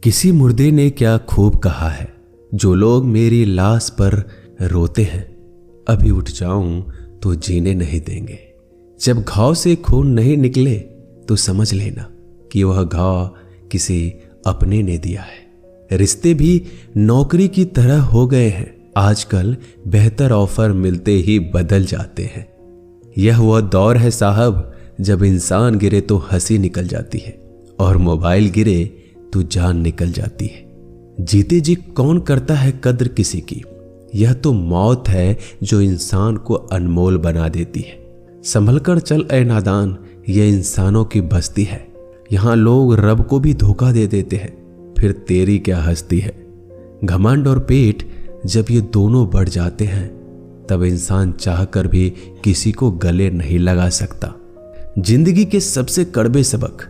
किसी मुर्दे ने क्या खूब कहा है, जो लोग मेरी लाश पर रोते हैं, अभी उठ जाऊं तो जीने नहीं देंगे। जब घाव से खून नहीं निकले तो समझ लेना कि वह घाव किसी अपने ने दिया है। रिश्ते भी नौकरी की तरह हो गए हैं, आजकल बेहतर ऑफर मिलते ही बदल जाते हैं। यह वह दौर है साहब, जब इंसान गिरे तो हंसी निकल जाती है और मोबाइल गिरे तो जान निकल जाती है। जीते जी कौन करता है कद्र किसी की, यह तो मौत है जो इंसान को अनमोल बना देती है। संभल कर चल ए नादान, यह इंसानों की बस्ती है। यहाँ लोग रब को भी धोखा दे देते हैं, फिर तेरी क्या हस्ती है। घमंड और पेट जब ये दोनों बढ़ जाते हैं, तब इंसान चाहकर भी किसी को गले नहीं लगा सकता। जिंदगी के सबसे कड़वे सबक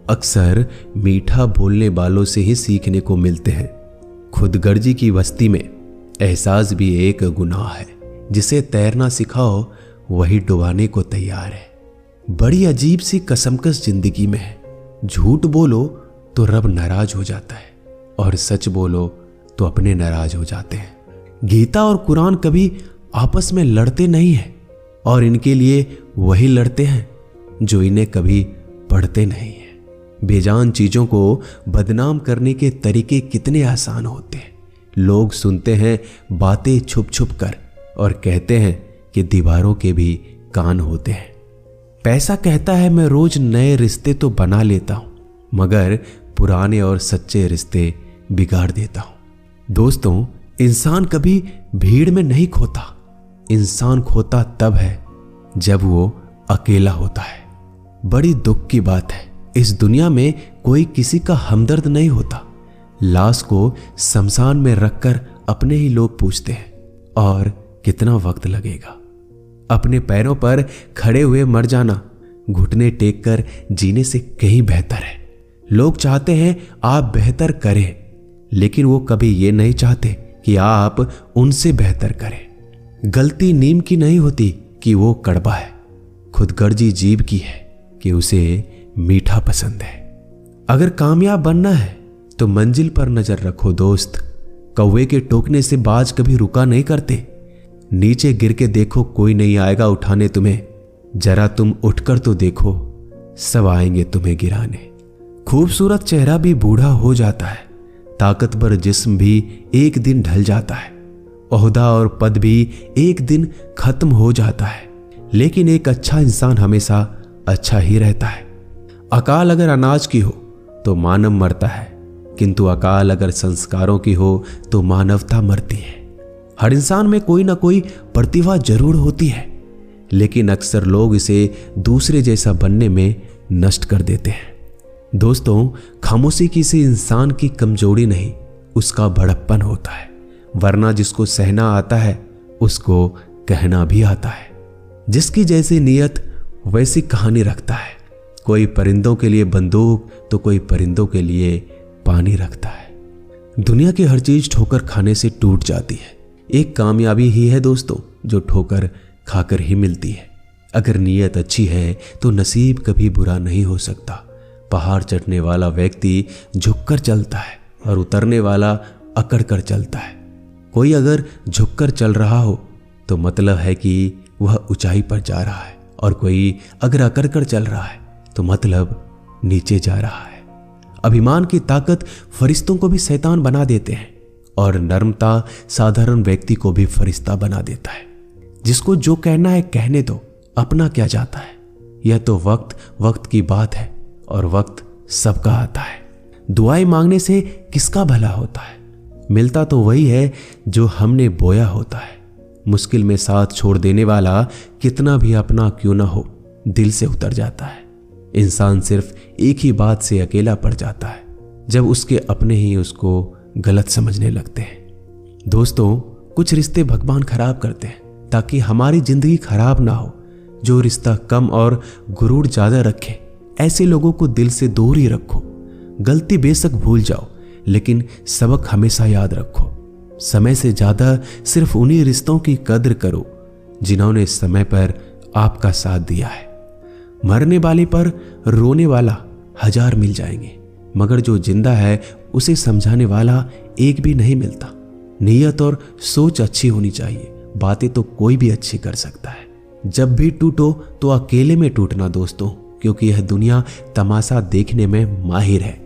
अक्सर मीठा बोलने वालों से ही सीखने को मिलते हैं। खुदगर्जी की बस्ती में एहसास भी एक गुनाह है, जिसे तैरना सिखाओ वही डुबाने को तैयार है। बड़ी अजीब सी कसमकस जिंदगी में है। झूठ बोलो तो रब नाराज हो जाता है और सच बोलो तो अपने नाराज हो जाते हैं। गीता और कुरान कभी आपस में लड़ते नहीं हैं, और इनके लिए वही लड़ते हैं जो इन्हें कभी पढ़ते नहीं हैं। बेजान चीजों को बदनाम करने के तरीके कितने आसान होते हैं। लोग सुनते हैं बातें छुप छुप कर और कहते हैं कि दीवारों के भी कान होते हैं। पैसा कहता है मैं रोज नए रिश्ते तो बना लेता हूं, मगर पुराने और सच्चे रिश्ते बिगाड़ देता हूं। दोस्तों, इंसान कभी भीड़ में नहीं खोता। इंसान खोता तब है जब वो अकेला होता है। बड़ी दुख की बात है, इस दुनिया में कोई किसी का हमदर्द नहीं होता। लाश को शमशान में रखकर अपने ही लोग पूछते हैं, और कितना वक्त लगेगा। अपने पैरों पर खड़े हुए मर जाना घुटने टेक कर जीने से कहीं बेहतर है। लोग चाहते हैं आप बेहतर करें, लेकिन वो कभी ये नहीं चाहते कि आप उनसे बेहतर करें। गलती नीम की नहीं होती कि वो कड़वा है, खुदगर्जी जीभ की है कि उसे मीठा पसंद है। अगर कामयाब बनना है तो मंजिल पर नजर रखो दोस्त। कौवे के टोकने से बाज कभी रुका नहीं करते। नीचे गिर के देखो, कोई नहीं आएगा उठाने तुम्हें। जरा तुम उठकर तो देखो, सब आएंगे तुम्हें गिराने। खूबसूरत चेहरा भी बूढ़ा हो जाता है, ताकतवर जिस्म भी एक दिन ढल जाता है, ओहदा और पद भी एक दिन खत्म हो जाता है, लेकिन एक अच्छा इंसान हमेशा अच्छा ही रहता है। अकाल अगर अनाज की हो तो मानव मरता है, किंतु अकाल अगर संस्कारों की हो तो मानवता मरती है। हर इंसान में कोई ना कोई प्रतिभा जरूर होती है, लेकिन अक्सर लोग इसे दूसरे जैसा बनने में नष्ट कर देते हैं। दोस्तों, खामोशी किसी इंसान की कमजोरी नहीं, उसका बड़प्पन होता है। वरना जिसको सहना आता है उसको कहना भी आता है। जिसकी जैसी नीयत वैसी कहानी रखता है। कोई परिंदों के लिए बंदूक तो कोई परिंदों के लिए पानी रखता है। दुनिया की हर चीज ठोकर खाने से टूट जाती है। एक कामयाबी ही है दोस्तों, जो ठोकर खाकर ही मिलती है। अगर नीयत अच्छी है तो नसीब कभी बुरा नहीं हो सकता। पहाड़ चढ़ने वाला व्यक्ति झुककर चलता है और उतरने वाला अकड़ कर चलता है। कोई अगर झुककर चल रहा हो तो मतलब है कि वह ऊंचाई पर जा रहा है, और कोई अगर अकड़ कर चल रहा है तो मतलब नीचे जा रहा है। अभिमान की ताकत फरिश्तों को भी शैतान बना देते हैं, और नर्मता साधारण व्यक्ति को भी फरिश्ता बना देता है। जिसको जो कहना है कहने दो, अपना क्या जाता है। यह तो वक्त की बात है, और वक्त सबका आता है। दुआएं मांगने से किसका भला होता है। मिलता तो वही है जो हमने बोया होता है। मुश्किल में साथ छोड़ देने वाला कितना भी अपना क्यों ना हो, दिल से उतर जाता है। इंसान सिर्फ एक ही बात से अकेला पड़ जाता है, जब उसके अपने ही उसको गलत समझने लगते हैं। दोस्तों, कुछ रिश्ते भगवान खराब करते हैं ताकि हमारी जिंदगी खराब ना हो। जो रिश्ता कम और गुरूर ज्यादा रखे, ऐसे लोगों को दिल से दूर ही रखो। गलती बेशक भूल जाओ, लेकिन सबक हमेशा याद रखो। समय से ज्यादा सिर्फ उन्हीं रिश्तों की कद्र करो जिन्होंने समय पर आपका साथ दिया है। मरने वाले पर रोने वाला 1000 मिल जाएंगे, मगर जो जिंदा है उसे समझाने वाला एक भी नहीं मिलता। नीयत और सोच अच्छी होनी चाहिए, बातें तो कोई भी अच्छी कर सकता है। जब भी टूटो तो अकेले में टूटना दोस्तों, क्योंकि यह दुनिया तमाशा देखने में माहिर है।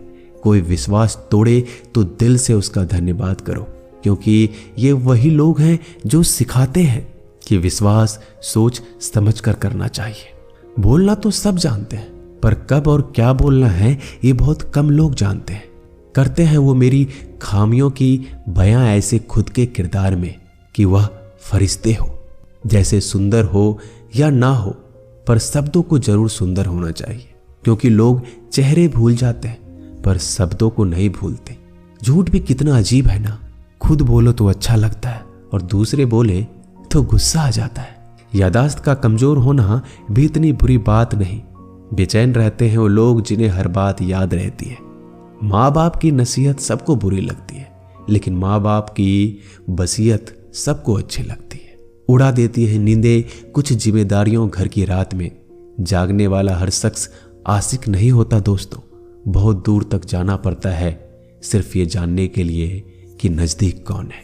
कोई विश्वास तोड़े तो दिल से उसका धन्यवाद करो, क्योंकि ये वही लोग हैं जो सिखाते हैं कि विश्वास सोच समझ कर करना चाहिए। बोलना तो सब जानते हैं, पर कब और क्या बोलना है ये बहुत कम लोग जानते हैं। करते हैं वो मेरी खामियों की बयां ऐसे खुद के किरदार में कि वह फरिश्ते हो, जैसे सुंदर हो या ना हो, पर शब्दों को जरूर सुंदर होना चाहिए, क्योंकि लोग चेहरे भूल जाते हैं पर शब्दों को नहीं भूलते। झूठ भी कितना अजीब है ना, खुद बोलो तो अच्छा लगता है और दूसरे बोले तो गुस्सा आ जाता है। यादाश्त का कमजोर होना भी इतनी बुरी बात नहीं। बेचैन रहते हैं वो लोग जिन्हें हर बात याद रहती है। माँ बाप की नसीहत सबको बुरी लगती है, लेकिन माँ बाप की वसीयत सबको अच्छी लगती है। उड़ा देती है नींदें कुछ जिम्मेदारियों घर की रात में। जागने वाला हर शख्स आशिक नहीं होता दोस्तों, बहुत दूर तक जाना पड़ता है सिर्फ ये जानने के लिए कि नजदीक कौन है।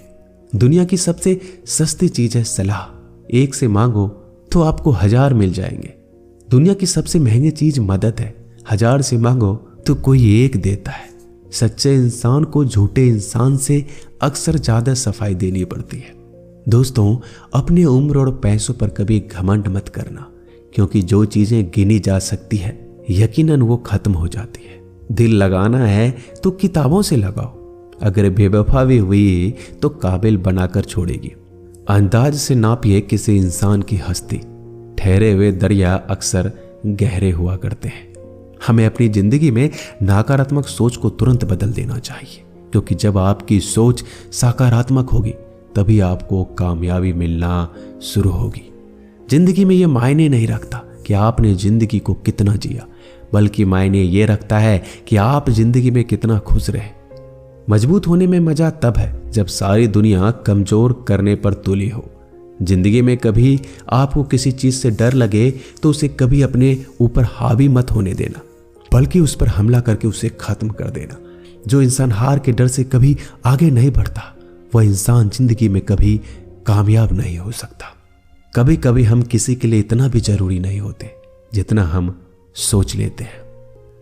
दुनिया की सबसे सस्ती चीज है सलाह, एक से मांगो तो आपको 1000 मिल जाएंगे। दुनिया की सबसे महंगी चीज मदद है, 1000 से मांगो तो कोई एक देता है। सच्चे इंसान को झूठे इंसान से अक्सर ज्यादा सफाई देनी पड़ती है। दोस्तों, अपनी उम्र और पैसों पर कभी घमंड मत करना, क्योंकि जो चीजें गिनी जा सकती है यकीनन वो खत्म हो जाती है। दिल लगाना है तो किताबों से लगाओ, अगर बेवफा भी हुई तो काबिल बनाकर छोड़ेगी। अंदाज से नापिए किसी इंसान की हस्ती, ठहरे हुए दरिया अक्सर गहरे हुआ करते हैं। हमें अपनी जिंदगी में नकारात्मक सोच को तुरंत बदल देना चाहिए, क्योंकि जब आपकी सोच सकारात्मक होगी तभी आपको कामयाबी मिलना शुरू होगी। जिंदगी में यह मायने नहीं रखता कि आपने जिंदगी को कितना जिया, बल्कि मायने ये रखता है कि आप जिंदगी में कितना खुश रहे। मजबूत होने में मजा तब है जब सारी दुनिया कमजोर करने पर तुली हो। जिंदगी में कभी आपको किसी चीज से डर लगे तो उसे कभी अपने ऊपर हावी मत होने देना, बल्कि उस पर हमला करके उसे खत्म कर देना। जो इंसान हार के डर से कभी आगे नहीं बढ़ता, वह इंसान जिंदगी में कभी कामयाब नहीं हो सकता। कभी कभी हम किसी के लिए इतना भी जरूरी नहीं होते जितना हम सोच लेते हैं।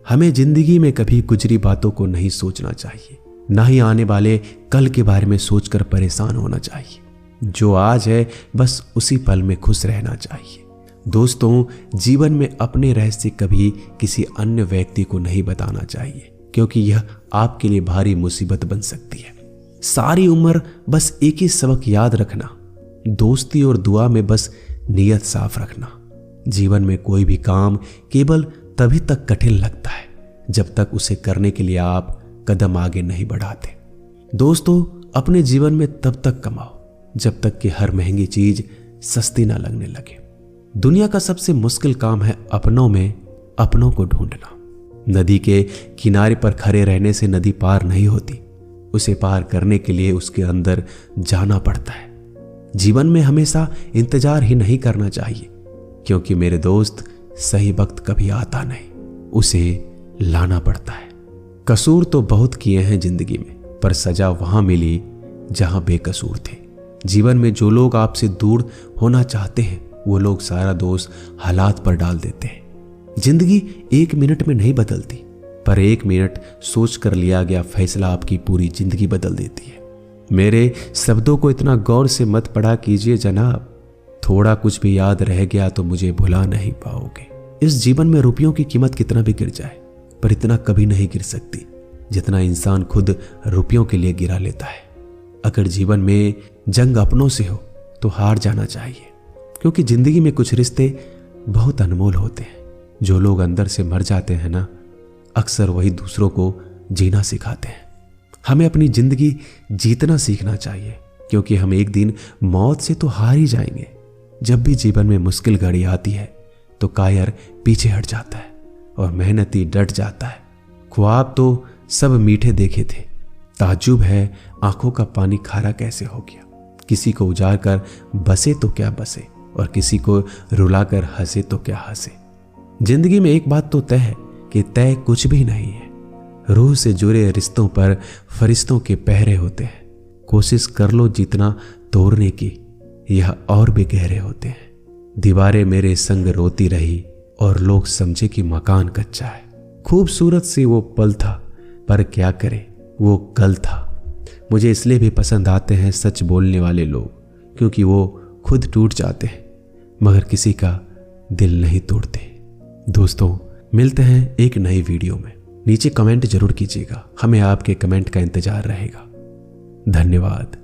हमें जिंदगी में कभी गुजरी बातों को नहीं सोचना चाहिए, ना ही आने वाले कल के बारे में सोचकर परेशान होना चाहिए। जो आज है बस उसी पल में खुश रहना चाहिए। दोस्तों, जीवन में अपने रहस्य कभी किसी अन्य व्यक्ति को नहीं बताना चाहिए, क्योंकि यह आपके लिए भारी मुसीबत बन सकती है। सारी उम्र बस एक ही सबक याद रखना, दोस्ती और दुआ में बस नीयत साफ रखना। जीवन में कोई भी काम केवल तभी तक कठिन लगता है जब तक उसे करने के लिए आप कदम आगे नहीं बढ़ाते। दोस्तों, अपने जीवन में तब तक कमाओ जब तक कि हर महंगी चीज सस्ती ना लगने लगे। दुनिया का सबसे मुश्किल काम है अपनों में अपनों को ढूंढना। नदी के किनारे पर खड़े रहने से नदी पार नहीं होती, उसे पार करने के लिए उसके अंदर जाना पड़ता है। जीवन में हमेशा इंतजार ही नहीं करना चाहिए, क्योंकि मेरे दोस्त सही वक्त कभी आता नहीं, उसे लाना पड़ता है। कसूर तो बहुत किए हैं जिंदगी में, पर सजा वहां मिली जहां बेकसूर थे। जीवन में जो लोग आपसे दूर होना चाहते हैं वो लोग सारा दोष हालात पर डाल देते हैं। जिंदगी 1 मिनट में नहीं बदलती, पर 1 मिनट सोच कर लिया गया फैसला आपकी पूरी जिंदगी बदल देती है। मेरे शब्दों को इतना गौर से मत पढ़ा कीजिए जनाब, थोड़ा कुछ भी याद रह गया तो मुझे भुला नहीं पाओगे। इस जीवन में रुपयों की कीमत कितना भी गिर जाए, पर इतना कभी नहीं गिर सकती जितना इंसान खुद रुपयों के लिए गिरा लेता है। अगर जीवन में जंग अपनों से हो तो हार जाना चाहिए, क्योंकि जिंदगी में कुछ रिश्ते बहुत अनमोल होते हैं। जो लोग अंदर से मर जाते हैं ना, अक्सर वही दूसरों को जीना सिखाते हैं। हमें अपनी जिंदगी जीतना सीखना चाहिए, क्योंकि हम एक दिन मौत से तो हार ही जाएंगे। जब भी जीवन में मुश्किल घड़ी आती है तो कायर पीछे हट जाता है और मेहनती डट जाता है। ख्वाब तो सब मीठे देखे थे, ताज्जुब है आंखों का पानी खारा कैसे हो गया। किसी को उजाड़ कर बसे तो क्या बसे, और किसी को रुलाकर हंसे तो क्या हंसे। जिंदगी में एक बात तो तय है कि तय कुछ भी नहीं है। रूह से जुड़े रिश्तों पर फरिश्तों के पहरे होते हैं। कोशिश कर लो जितना तोड़ने की, यह और भी गहरे होते हैं। दीवारें मेरे संग रोती रही और लोग समझे कि मकान कच्चा है। खूबसूरत सी वो पल था, पर क्या करे वो कल था। मुझे इसलिए भी पसंद आते हैं सच बोलने वाले लोग, क्योंकि वो खुद टूट जाते हैं मगर किसी का दिल नहीं तोड़ते। दोस्तों, मिलते हैं एक नई वीडियो में। नीचे कमेंट जरूर कीजिएगा, हमें आपके कमेंट का इंतजार रहेगा। धन्यवाद।